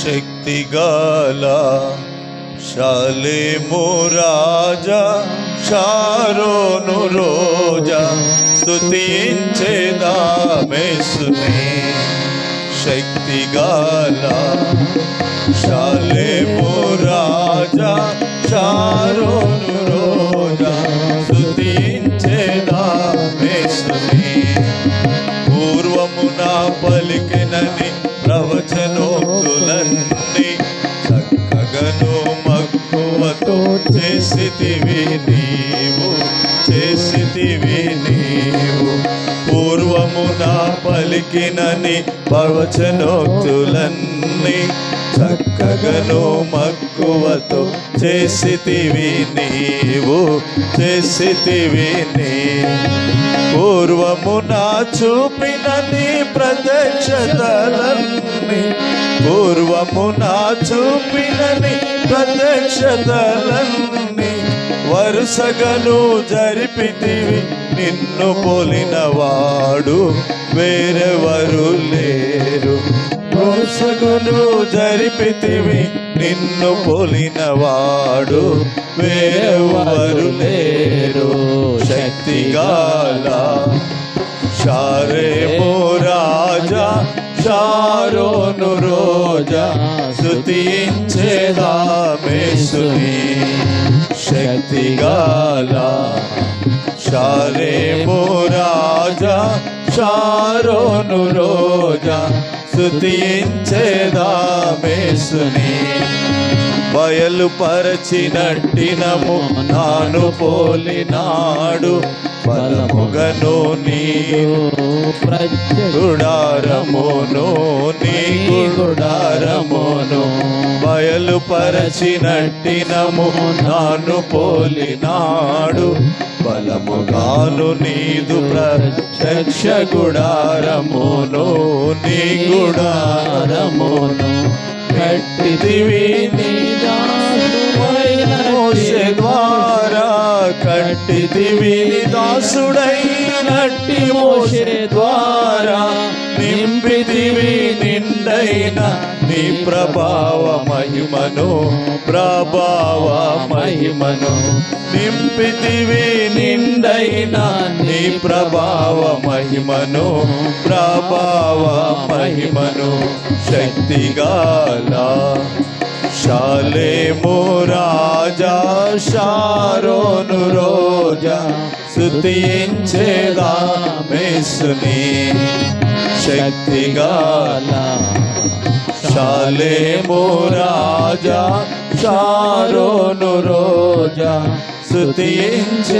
శక్తిగల షాలేము రాజా Sharon రోజా స్తుతించెదామెసునే శక్తిగల షాలేము రాజా Sharon రోజా స్తుతించెదామెసునే పూర్వమున పలికినని ప్రవచనోక్తులన్నీ చక్కగను మక్కువతో చేసితివి నీవు పూర్వమున పలికినని ప్రవచనోక్తులన్నీ చక్కగను మక్కువతో చేసితివి నీవు పూర్వమున చూపిన నీ ప్రత్యక్షతలన్నీ వరుసగను జరిపితివి నిన్ను పోలినవాడు వేరెవరు లేరు వరుసగను జరిపితివి నిన్ను పోలినవాడు వేరెవరు లేరు శక్తిగల షాలేము రాజా షారోను రోజా స్తుతించెదామెసునే శక్తిగల షాలేము రాజా షారోను రోజా స్తుతించెదామెసునే బయలుపరచినట్టినము నాను పోలినాడు బలముగను నీవు గుడారమును బయలుపరచినట్టినము నాను పోలినాడు బలముగాను నీదు ప్రత్యక్ష గుడారమును నీ గుడారమును కట్టితివి మోషే ద్వారా కట్టితివి దాసుడైనట్టి మోషే ద్వారా నింపితివి నిండైన నీ ప్రభావ మహిమను నింపితివి నిండైన నీ ప్రభావ మహిమను శక్తిగల షాలేము రాజా షారోను రోజా స్తుతించెదామెసునే శక్తిగల షాలేము రాజా షారోను రోజా స్తుతించెదామెసునే